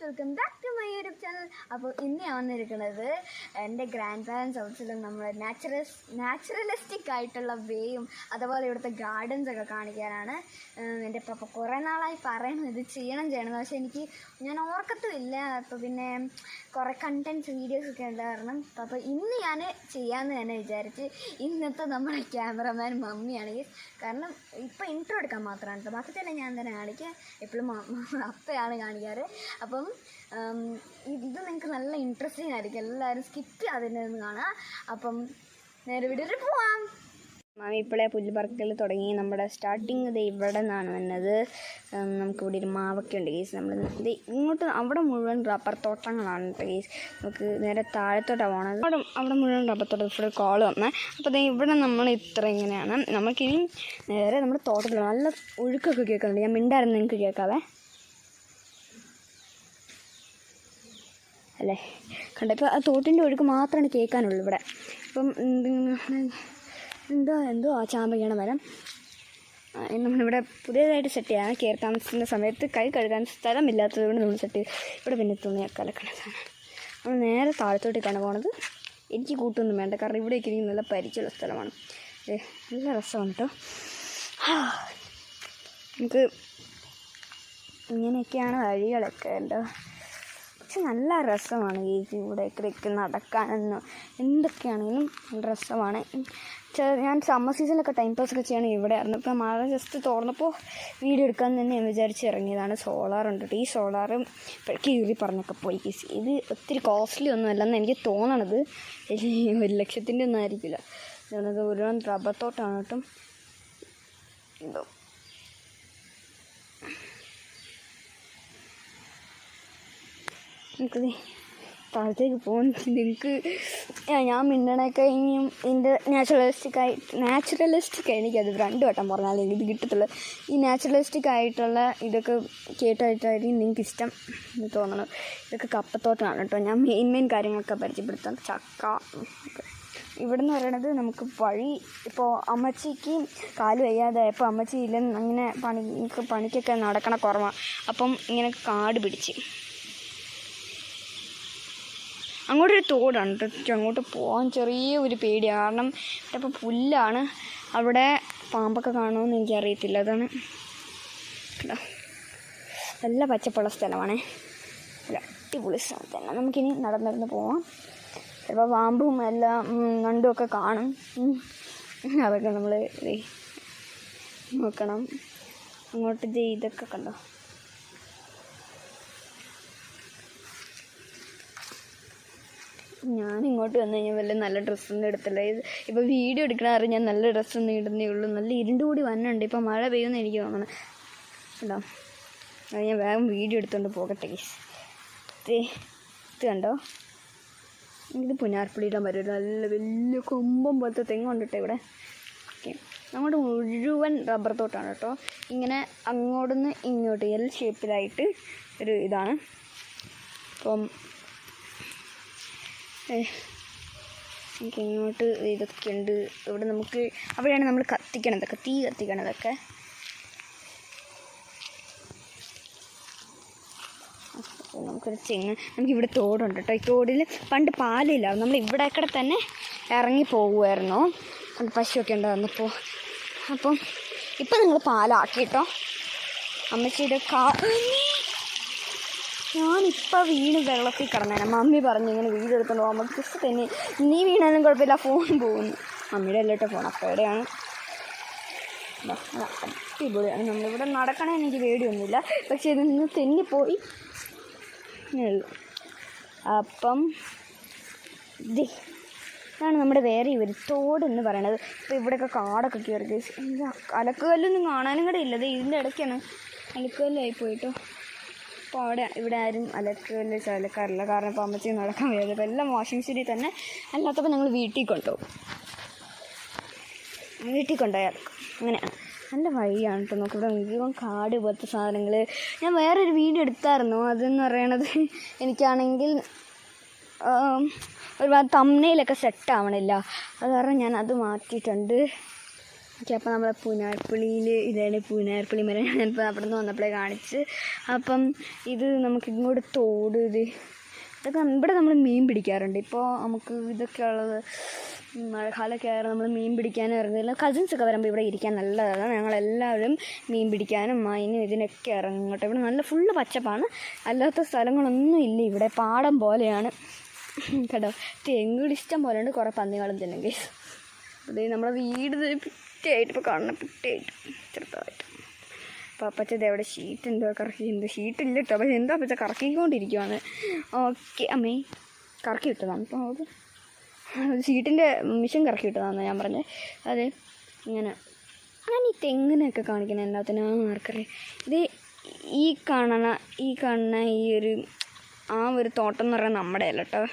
Welcome back to my YouTube channel. അപ്പോൾ ഇന്ന് ഞാൻ വന്നിരിക്കുന്നത് എൻ്റെ ഗ്രാൻഡ് പാരൻസ് ഹൗസിലും നമ്മൾ നാച്ചുറലിസ്റ്റിക് ആയിട്ടുള്ള വേയും അതുപോലെ ഇവിടുത്തെ ഗാർഡൻസൊക്കെ കാണിക്കാനാണ്. എൻ്റെ പപ്പ കുറേ നാളായി പറയണം ഇത് ചെയ്യണം പക്ഷേ ഞാൻ ഓർക്കത്തുമില്ല. അപ്പോൾ പിന്നെ കുറേ കണ്ടൻറ്റ്സ് വീഡിയോസൊക്കെ ഉണ്ട് കാരണം അപ്പോൾ ഇന്ന് ഞാൻ ചെയ്യാമെന്ന് തന്നെ വിചാരിച്ച്. ഇന്നത്തെ നമ്മുടെ ക്യാമറമാൻ മമ്മിയാണ്. കാരണം ഇപ്പോൾ ഇൻട്രോ എടുക്കാൻ മാത്രമാണ് കേട്ടോ, ബാക്കി തന്നെ ഞാൻ തന്നെ കാണിക്കുക. എപ്പോഴും അപ്പയാണ് കാണിക്കാറ്. അപ്പം ഇത് നിങ്ങൾക്ക് നല്ല ഇൻട്രസ്റ്റിംഗ് ആയിരിക്കും, എല്ലാവരും സ്കിപ്പ് ചെയ്യാതിരുന്ന് കാണുക. അപ്പം നേരെ വീഡിയോയിൽ പോവാം. മാമി ഇപ്പോഴേ പുല്ല് പറക്കൽ തുടങ്ങി. നമ്മുടെ സ്റ്റാർട്ടിങ് ഇത് ഇവിടെ നിന്നാണ് വന്നത്. നമുക്കിവിടെ ഒരു മാവൊക്കെ ഉണ്ട് കേസ്. നമ്മൾ ഇത് ഇങ്ങോട്ട് അവിടെ മുഴുവൻ റബ്ബർ തോട്ടങ്ങളാണ് കേട്ടോ കേസ്. നമുക്ക് നേരെ താഴത്തോട്ടാണ് പോകണത്. അവിടെ മുഴുവൻ റബ്ബർ തോട്ടം. ഇവിടെ കോള് വന്നത്. അപ്പോൾ ഇവിടെ നമ്മൾ ഇത്ര ഇങ്ങനെയാണ്. നമുക്കിനി നേരെ നമ്മുടെ തോട്ടത്തിൽ നല്ല ഒഴുക്കൊക്കെ കേൾക്കുന്നുണ്ട്. ഞാൻ മിണ്ടായിരുന്നു, നിങ്ങൾക്ക് കേൾക്കാവേ അല്ലേ? കണ്ടോ, ഇപ്പോൾ ആ തോട്ടിൻ്റെ ഒഴുക്ക് മാത്രമാണ് കേൾക്കാനുള്ളൂ ഇവിടെ. ഇപ്പം എന്തോ ആ ചാമ്പയ്ക്കാണ് മരം. നമ്മളിവിടെ പുതിയതായിട്ട് സെറ്റ് ചെയ്യാൻ കയറി താമസിക്കുന്ന സമയത്ത് കൈ കഴുകാൻ സ്ഥലമില്ലാത്തത് കൊണ്ട് നമ്മൾ സെറ്റ് ചെയ്ത് ഇവിടെ പിന്നെ തുണിയൊക്കെ അലക്കണതാണ്. നമ്മൾ നേരെ താഴത്തോട്ടേക്കാണ് പോണത്. എനിക്ക് കൂട്ടൊന്നും വേണ്ട, കാരണം ഇവിടേക്ക് എനിക്ക് നല്ല പരിചയമുള്ള സ്ഥലമാണ്. നല്ല രസമാണ് കേട്ടോ. നമുക്ക് ഇങ്ങനെയൊക്കെയാണ് വഴികളൊക്കെ ഉണ്ടോ. പക്ഷെ നല്ല രസമാണ് ഈ ഇവിടേക്ക് നടക്കാനെന്നോ എന്തൊക്കെയാണെങ്കിലും നല്ല രസമാണ്. ഞാൻ സമ്മർ സീസണിലൊക്കെ ടൈം പാസൊക്കെ ചെയ്യണം ഇവിടെ ആയിരുന്നു. ഇപ്പം മഴ ജസ്റ്റ് തുറന്നപ്പോൾ വീഡിയോ എടുക്കാൻ തന്നെ ഞാൻ വിചാരിച്ച് ഇറങ്ങിയതാണ്. സോളാറുണ്ട് കേട്ടോ. ഈ സോളാറ് ഇപ്പോഴേക്ക് കീറി പറഞ്ഞൊക്കെ പോയി. ഇത് ഒത്തിരി കോസ്റ്റ്ലി ഒന്നും അല്ലെന്ന് എനിക്ക് തോന്നണത്. 1,00,000 ഒന്നും ആയിരിക്കില്ല. ഇതൊന്നത് ഒരു റബ്ബർ തോട്ടമാണ് കേട്ടോ. എന്തോ നമുക്കത് താഴത്തേക്ക് പോകുന്നു. നിങ്ങൾക്ക് ഞാൻ മിണ്ടണൊക്കെ ഇനിയും ഇതിൻ്റെ നാച്ചുറലിസ്റ്റിക് എനിക്കത് 2 വട്ടം പറഞ്ഞാൽ ഇത് കിട്ടത്തുള്ളൂ. ഈ നാച്ചുറലിസ്റ്റിക് ആയിട്ടുള്ള ഇതൊക്കെ കേട്ടായിട്ടായിരിക്കും നിങ്ങൾക്ക് ഇഷ്ടം എന്ന് തോന്നണം. ഇതൊക്കെ കപ്പത്തോട്ടമാണ് കേട്ടോ. ഞാൻ മെയിൻ കാര്യങ്ങളൊക്കെ പരിചയപ്പെടുത്താം. ചക്ക ഇവിടെ നിന്ന് പറയണത് നമുക്ക് വഴി. ഇപ്പോൾ അമ്മച്ചിക്ക് കാല് വയ്യാതായപ്പോൾ അമ്മച്ചി ഇല്ലെന്ന് അങ്ങനെ പണിക്കൊക്കെ നടക്കണ കുറവാണ്. അപ്പം ഇങ്ങനെ കാട് പിടിച്ച് അങ്ങോട്ടൊരു തോടാണ് കേട്ടോ. അങ്ങോട്ട് പോകാൻ ചെറിയ ഒരു പേടിയാണ്, കാരണം ഇപ്പോൾ പുല്ലാണ്. അവിടെ പാമ്പൊക്കെ കാണുമെന്ന് എനിക്കറിയത്തില്ല. അതാണ് കേട്ടോ. നല്ല പച്ചപ്പുള്ള സ്ഥലമാണേ. നല്ല അടിപൊളി സ്ഥലം തന്നെ. നമുക്കിനി നടന്നിരുന്ന് പോവാം. ചിലപ്പോൾ പാമ്പും എല്ലാം നണ്ടും ഒക്കെ കാണും. അതൊക്കെ നമ്മൾ നോക്കണം. അങ്ങോട്ട് ഇതൊക്കെ കണ്ടോ. ഞാനിങ്ങോട്ട് വന്നു കഴിഞ്ഞാൽ വല്ല നല്ല ഡ്രസ്സൊന്നും എടുത്തില്ല. ഇപ്പോൾ വീഡിയോ എടുക്കണമായിരുന്നു ഞാൻ നല്ല ഡ്രസ്സൊന്നും ഇടുന്നേ ഉള്ളൂ. നല്ല ഇരുണ്ട് കൂടി വന്നുണ്ട്. ഇപ്പോൾ മഴ പെയ്യുമെന്ന് എനിക്ക് തോന്നണം കേട്ടോ. അത് ഞാൻ വേഗം വീഡിയോ എടുത്തുകൊണ്ട് പോകട്ടെ ഗീസ്. ഇത് കണ്ടോ, ഇത് പുനാർപ്പുള്ളിയിടാൻ പറ്റും. നല്ല വലിയ കൊമ്പം പോലത്തെ തെങ്ങ് കൊണ്ടിട്ട് ഇവിടെ. ഓക്കെ, അങ്ങോട്ട് മുഴുവൻ റബ്ബർ തോട്ടാണ് കേട്ടോ. ഇങ്ങനെ അങ്ങോട്ടൊന്ന് ഇങ്ങോട്ട് എൽ ഷേപ്പിലായിട്ട് ഒരു ഇതാണ്. അപ്പം ഇങ്ങോട്ട് ഇതൊക്കെ ഉണ്ട്. ഇവിടെ നമുക്ക് അവിടെയാണ് നമ്മൾ കത്തിക്കണതൊക്കെ, തീ കത്തിക്കണതൊക്കെ. നമുക്കൊരു നമുക്കിവിടെ തോടുണ്ട് കേട്ടോ. ഈ തോടിൽ പണ്ട് പാലില്ല, നമ്മൾ ഇവിടെയൊക്കെ തന്നെ ഇറങ്ങി പോകുമായിരുന്നു. പശുവൊക്കെ ഉണ്ടായിരുന്നപ്പോൾ. അപ്പം ഇപ്പം നിങ്ങൾ പാലാക്കി കേട്ടോ. അമ്മച്ചിയുടെ ഞാനിപ്പോൾ വീണ് വെള്ളത്തിൽ കിടന്നേനെ. മമ്മി പറഞ്ഞു ഇങ്ങനെ വീഡിയോ എടുത്തോണ്ട് പോകാൻ. നമുക്ക് തന്നെ നീ വീണാലും കുഴപ്പമില്ല, ഫോൺ പോകുന്നു. മമ്മിയുടെ അല്ലോട്ടെ ഫോൺ അപ്പയുടെയാണ്. അടിപൊളിയാണ്. നമ്മളിവിടെ നടക്കണേ എനിക്ക് പേടിയൊന്നുമില്ല, പക്ഷേ ഇത് നിന്ന് തെന്നിപ്പോയി ഉള്ളൂ. അപ്പം ഇതാണ് നമ്മുടെ വേറെ ഒരു തോടെന്ന് പറയണത്. ഇപ്പോൾ ഇവിടെയൊക്കെ കാടൊക്കെ കയറി. അലക്കുകല്ലൊന്നും കാണാനും കൂടെ ഇല്ലത്. ഇതിൻ്റെ ഇടയ്ക്കാണ് അലക്കുകല്ലായി പോയിട്ടോ. അപ്പോൾ ഇവിടെ ആരും അലക്കല്ല് ചലക്കാറില്ല, കാരണം ഇപ്പോൾ അമ്മച്ചി നടക്കാൻ വയ്യാതെ. അപ്പോൾ എല്ലാം വാഷിംഗ് മെഷീനിൽ തന്നെ. അല്ലാത്തപ്പോൾ ഞങ്ങൾ വീട്ടിൽ കൊണ്ടുപോകും. വീട്ടിൽ കൊണ്ടുപോയി അലക്കും. അങ്ങനെയാണ്. നല്ല വഴിയാണ് കേട്ടോ. നമുക്കിവിടെ മുഴുവൻ കാട് പോലത്തെ സാധനങ്ങൾ. ഞാൻ വേറൊരു വീഡിയോ എടുത്തായിരുന്നു. അതെന്ന് പറയണത് എനിക്കാണെങ്കിൽ ഒരുപാട് തംബ്നെയിലൊക്കെ സെറ്റ് ആവണില്ല. അത് കാരണം ഞാൻ അത് മാറ്റിയിട്ടുണ്ട്. ഓക്കെ, അപ്പോൾ നമ്മൾ പൂനാർപ്പള്ളിയിൽ ഇതാണ് പൂനാർപ്പള്ളി മരം. ഞാനിപ്പോൾ അവിടെ നിന്ന് വന്നപ്പോഴേ കാണിച്ച്. അപ്പം ഇത് നമുക്ക് ഇങ്ങോട്ട് തോട്, ഇതൊക്കെ ഇവിടെ നമ്മൾ മീൻ പിടിക്കാറുണ്ട്. ഇപ്പോൾ നമുക്ക് ഇതൊക്കെ ഉള്ളത് മഴക്കാലമൊക്കെ ആയാലും നമ്മൾ മീൻ പിടിക്കാനും ഇറങ്ങില്ല. കസിൻസൊക്കെ വരുമ്പോൾ ഇവിടെ ഇരിക്കാൻ നല്ലതാണ്. ഞങ്ങളെല്ലാവരും മീൻ പിടിക്കാനും അതിനും ഇതിനൊക്കെ ഇറങ്ങും കേട്ടോ. ഇവിടെ നല്ല ഫുള്ള് പച്ചപ്പാണ്, അല്ലാത്ത സ്ഥലങ്ങളൊന്നും ഇല്ല. ഇവിടെ പാടം പോലെയാണ് കേട്ടോ. തെങ്ങുകൾ ഇഷ്ടം പോലെ ഉണ്ട്, കുറേ പന്നികളും തിന്നും കേസ്. അത് നമ്മളെ വീട് പിറ്റായിട്ട് ഇപ്പോൾ കാണണം, പിറ്റായിട്ട് ചെറുതായിട്ട്. അപ്പോൾ അപ്പച്ചത് എവിടെ ഷീറ്റ് എന്തോ കറക്കിയിട്ടുണ്ട്, ഷീറ്റില്ല കേട്ടോ. പക്ഷേ എന്തോ അപ്പച്ച കറക്കിക്കൊണ്ടിരിക്കുവാണ്. ഓക്കെ അമ്മേ, കറക്കി വിട്ടതാണ്. അപ്പോൾ അത് ഷീറ്റിൻ്റെ മിഷൻ കറക്കി വിട്ടതാണെന്ന് ഞാൻ പറഞ്ഞത്. അതെ, ഇങ്ങനെ ഞാൻ ഈ തെങ്ങിനൊക്കെ കാണിക്കുന്നത് എല്ലാത്തിനും ആർക്കറിയാം. ഇത് ഈ കാണുന്ന ഒരു തോട്ടം എന്ന് പറയുന്നത് നമ്മുടെ അല്ല കേട്ടോ.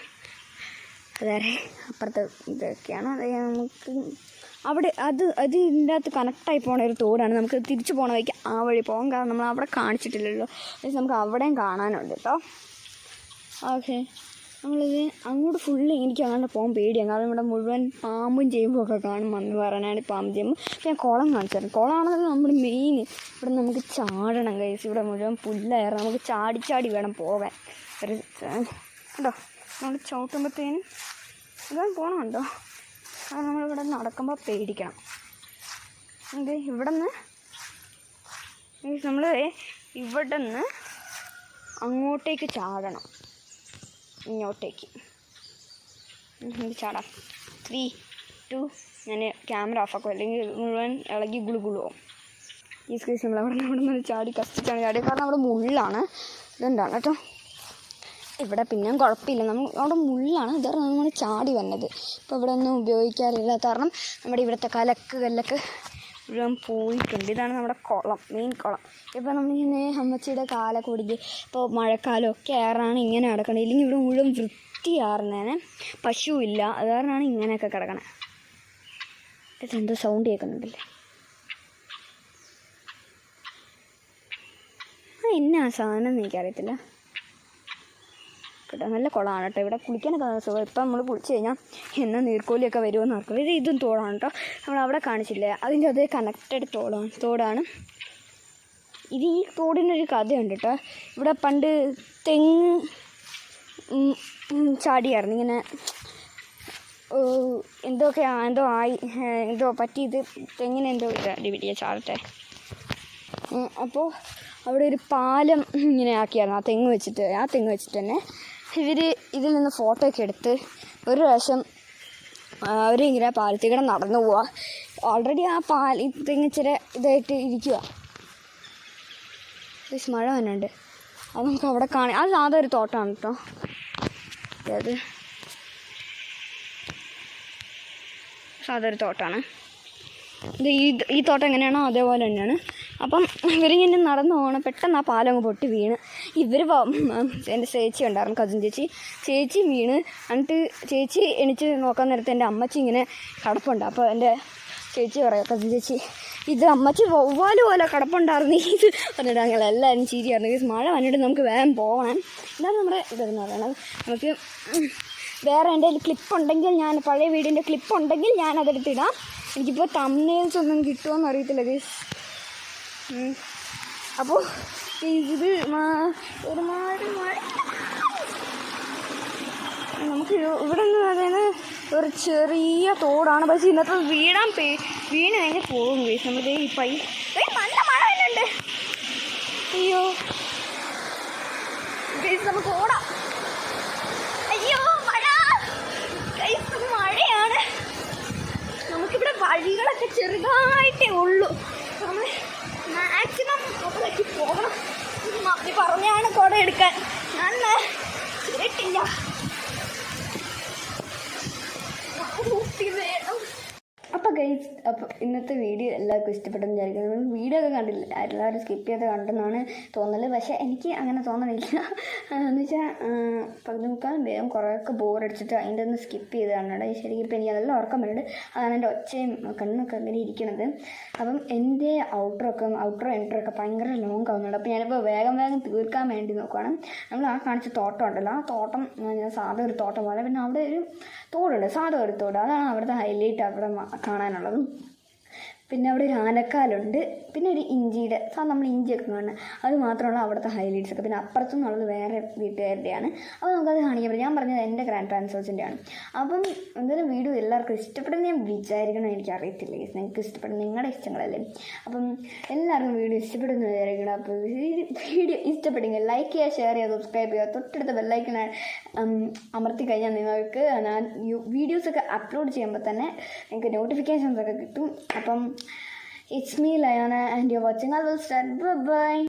അതാരെ അപ്പുറത്തെ ഇതൊക്കെയാണ്. അത് നമുക്ക് അവിടെ ഇതിൻ്റെ അകത്ത് കണക്റ്റായി പോണ ഒരു തോടാണ്. നമുക്ക് തിരിച്ചു പോകണ വഴിക്ക് ആ വഴി പോകാം, കാരണം നമ്മൾ അവിടെ കാണിച്ചിട്ടില്ലല്ലോ. പക്ഷേ നമുക്ക് അവിടെയും കാണാനുണ്ട് കേട്ടോ. ഓക്കെ, നമ്മളിത് അങ്ങോട്ട് ഫുള്ള് എനിക്ക് അങ്ങനെ പോകാൻ പേടിയാണ്, കാരണം ഇവിടെ മുഴുവൻ പാമ്പും ചെയ്യുമ്പോഴൊക്കെ കാണും. വന്ന് പറയാനാണ് പാമ്പ് ചെയ്യുമ്പോൾ. ഞാൻ കുളം കാണിച്ചായിരുന്നു. കുളമാണെന്നല്ല നമ്മൾ മെയിൻ. ഇവിടെ നമുക്ക് ചാടണം കൈസ്. ഇവിടെ മുഴുവൻ പുല്ലായിരുന്നു, നമുക്ക് ചാടി വേണം പോകാൻ. ഒരു കേട്ടോ, നമ്മൾ ചവിട്ടുമ്പോഴത്തേനും ഇതാ പോകണമുണ്ടോ. അത് നമ്മളിവിടെ നടക്കുമ്പോൾ പേടിക്കണം. ഇത് ഇവിടെ നിന്ന് അങ്ങോട്ടേക്ക് ചാടണം, ഇങ്ങോട്ടേക്ക് ചാടാം. 3, 2 ഞാൻ ക്യാമറ ഓഫാക്കും, അല്ലെങ്കിൽ മുഴുവൻ ഇളകി ഗുളുകുളുവും. ഈ സ്കേസ് അവിടെ നിന്ന് ചാടി കഷ്ടിച്ചാണ് ചാടി, കാരണം അവിടെ മുള്ളാണ്. ഇതുണ്ടാണ് കേട്ടോ. ഇവിടെ പിന്നെയും കുഴപ്പമില്ല, അവിടെ മുള്ളാണ്. ഇതാണ് നമ്മൾ ചാടി വന്നത്. ഇപ്പോൾ ഇവിടെ ഒന്നും ഉപയോഗിക്കാറില്ല, കാരണം നമ്മുടെ ഇവിടുത്തെ കല്ലൊക്കെ മുഴുവൻ പോയിട്ടുണ്ട്. ഇതാണ് നമ്മുടെ കുളം, മെയിൻ കുളം. ഇപ്പോൾ നമ്മളിങ്ങനെ അമ്മച്ചിയുടെ കാലൊക്കെ കുടിക്കുക. ഇപ്പോൾ മഴക്കാലമൊക്കെ ആറാണ് ഇങ്ങനെ കിടക്കണത്, ഇല്ലെങ്കിൽ ഇവിടെ മുഴുവൻ വൃത്തിയാറുന്നേനെ. പശുവില്ല, അത് കാരണമാണ് ഇങ്ങനെയൊക്കെ കിടക്കണേ. ഇതെന്തോ സൗണ്ട് കേൾക്കുന്നുണ്ടല്ലേ. എന്നാ സാധനം എനിക്കറിയത്തില്ല കേട്ടോ. നല്ല കുളമാണ് കേട്ടോ. ഇവിടെ കുളിക്കാനൊക്കെ സുഖം. ഇപ്പം നമ്മൾ കുളിച്ച് കഴിഞ്ഞാൽ എന്നാ നീർക്കോലിയൊക്കെ വരുമെന്ന് ആർക്കും. ഇതും തോടാണ് കേട്ടോ, നമ്മൾ അവിടെ കാണിച്ചില്ലേ, അതിൻ്റെ അതേ കണക്റ്റഡ് തോടാണ് ഇത്. ഈ തോടിനൊരു കഥയുണ്ട് കേട്ടോ. ഇവിടെ പണ്ട് തെങ്ങ് ചാടിയായിരുന്നു ഇങ്ങനെ, എന്തോ പറ്റിയത് തെങ്ങിന് എന്തോ അടിപിടിയ ചാടട്ടെ. അപ്പോൾ അവിടെ ഒരു പാലം ഇങ്ങനെ ആക്കിയായിരുന്നു ആ തെങ്ങ് വെച്ചിട്ട് തന്നെ. ഇവർ ഇതിൽ നിന്ന് ഫോട്ടോ ഒക്കെ എടുത്ത് ഒരു പ്രാവശ്യം അവരിങ്ങനെ പാലത്തിൽ കൂടെ നടന്നു പോവുക. ഓൾറെഡി ഈ തെങ്ങ് ഇച്ചിരി ഇതായിട്ട് ഇരിക്കുക. മഴ വന്നുണ്ട്, അത് നമുക്ക് അവിടെ കാണാം. അത് സാധാ ഒരു തോട്ടമാണ് കേട്ടോ. അത് സാധാ ഒരു തോട്ടമാണ്. ഈ തോട്ടം എങ്ങനെയാണോ അതേപോലെ തന്നെയാണ്. അപ്പം ഇവരിങ്ങനെ നടന്നു പോകണം, പെട്ടെന്ന് ആ പാലം അങ്ങ് പൊട്ടി വീണ്. എൻ്റെ ചേച്ചി ഉണ്ടായിരുന്നു, കസിൻ ചേച്ചി വീണ്. എന്നിട്ട് ചേച്ചി എണിച്ച് നോക്കാൻ നേരത്തെ എൻ്റെ അമ്മച്ചി ഇങ്ങനെ കിടപ്പുണ്ട്. അപ്പോൾ എൻ്റെ ചേച്ചി പറയാം, കസിൻ ചേച്ചി, ഇത് അമ്മച്ചി വവ്വാല് പോലെ കിടപ്പുണ്ടായിരുന്നു ഇത് പറഞ്ഞിട്ട് ഞങ്ങളെല്ലാവരും ചിരിയായിരുന്നു. മഴ വന്നിട്ട് നമുക്ക് വേഗം പോകണം. ഇതാണ് നമ്മുടെ ഇതെന്ന് പറയുന്നത്. നമുക്ക് വേറെ എൻ്റെ ക്ലിപ്പുണ്ടെങ്കിൽ, ഞാൻ പഴയ വീടിൻ്റെ ക്ലിപ്പുണ്ടെങ്കിൽ ഞാൻ അതെടുത്തിടാം. എനിക്കിപ്പോൾ തംബ്നെയിൽസ് ഒന്നും കിട്ടുമോയെന്ന് അറിയത്തില്ല ഗൈസ്. അപ്പോൾ ഇത് ഒരുപാട് നമുക്ക് ഇവിടെ നിന്ന് അതായത് ഒരു ചെറിയ തോടാണ്, പക്ഷേ ഇന്നത്തെ വീണ് കഴിഞ്ഞാൽ പോകും ഗൈസ്. നമ്മളിത് നല്ല മഴ വരുന്നുണ്ട്. അയ്യോ ഗൈസ്, നമുക്ക് ഓടാം. അയ്യോ മഴ ഗൈസ്, മഴയാണ്. നമുക്കിവിടെ വഴികളൊക്കെ ചെറുതായിട്ടേ ഉള്ളൂ. നമ്മൾ മാക്സിമം അവിടേക്ക് പോകണം. മമ്മി പറഞ്ഞാണ് കുട എടുക്കാൻ, ഞാൻ കേട്ടില്ല. അപ്പോൾ ഗൈസ്, അപ്പോൾ ഇന്നത്തെ വീഡിയോ എല്ലാവർക്കും ഇഷ്ടപ്പെട്ടെന്ന് വിചാരിക്കുന്നു. വീഡിയോ ഒക്കെ കണ്ടില്ല, എല്ലാവരും സ്കിപ്പ് ചെയ്ത് കണ്ടെന്നാണ് തോന്നൽ. പക്ഷേ എനിക്ക് അങ്ങനെ തോന്നണില്ല. എന്ന് വെച്ചാൽ പകുതിമുക്കാൽ വേഗം കുറേയൊക്കെ ബോറടിച്ചിട്ട് അതിൻ്റെ ഒന്ന് സ്കിപ്പ് ചെയ്ത് കാണുന്നുണ്ട്. ശരിക്കും ഇപ്പോൾ എനിക്ക് നല്ല ഉറക്കം വരുന്നുണ്ട്. അതാണ് എൻ്റെ ഒച്ചയും കണ്ണൊക്കെ ഇങ്ങനെ ഇരിക്കണത്. അപ്പം എൻ്റെ ഔട്ട്രോ എൻട്രോ ഒക്കെ ഭയങ്കര ലോങ് ആവുന്നുണ്ട്. അപ്പോൾ ഞാനിപ്പോൾ വേഗം തീർക്കാൻ വേണ്ടി നോക്കുകയാണ്. നമ്മൾ ആ കാണിച്ച തോട്ടം ഉണ്ടല്ലോ, ആ തോട്ടം സാധാ ഒരു തോട്ടം പോലെ. പിന്നെ അവിടെ ഒരു തോടുണ്ട്, സാധാ ഒരു തോട്. അതാണ് അവിടുത്തെ ഹൈലൈറ്റ് അവിടെ കാണാനുള്ളത്. പിന്നെ അവിടെ ഒരു ആനക്കാലുണ്ട്, പിന്നെ ഒരു ഇഞ്ചിയുടെ നമ്മൾ ഇഞ്ചിയൊക്കെ കാണുന്നത്, അത് മാത്രമുള്ള അവിടുത്തെ ഹൈലൈറ്റ്സ് ഒക്കെ. പിന്നെ അപ്പുറത്തു നിന്നുള്ളത് വേറെ വീട്ടുകാരുടെയാണ്. അപ്പോൾ നമുക്കത് കാണിക്കാൻ പറ്റും. ഞാൻ പറഞ്ഞത് എൻ്റെ ഗ്രാൻഡ് പാരൻസ് ഹൗസിൻ്റെയാണ്. അപ്പം എന്തായാലും വീഡിയോ എല്ലാവർക്കും ഇഷ്ടപ്പെടുന്ന ഞാൻ വിചാരിക്കണം. എനിക്കറിയത്തില്ല, നിങ്ങൾക്ക് ഇഷ്ടപ്പെടുന്ന നിങ്ങളുടെ ഇഷ്ടങ്ങളല്ലേ. അപ്പം എല്ലാവർക്കും വീഡിയോ ഇഷ്ടപ്പെടുന്ന വിചാരിക്കണം. അപ്പോൾ വീഡിയോ ഇഷ്ടപ്പെടുമെങ്കിൽ ലൈക്ക് ചെയ്യുക, ഷെയർ ചെയ്യുക, സബ്സ്ക്രൈബ് ചെയ്യുക. തൊട്ടടുത്ത ബെല്ലൈക്കൺ അമർത്തി കഴിഞ്ഞാൽ നിങ്ങൾക്ക് ഞാൻ വീഡിയോസൊക്കെ അപ്ലോഡ് ചെയ്യുമ്പോൾ തന്നെ നിങ്ങൾക്ക് നോട്ടിഫിക്കേഷൻസ് ഒക്കെ കിട്ടും. അപ്പം it's me Layana and you're watching. I will start. Bye bye.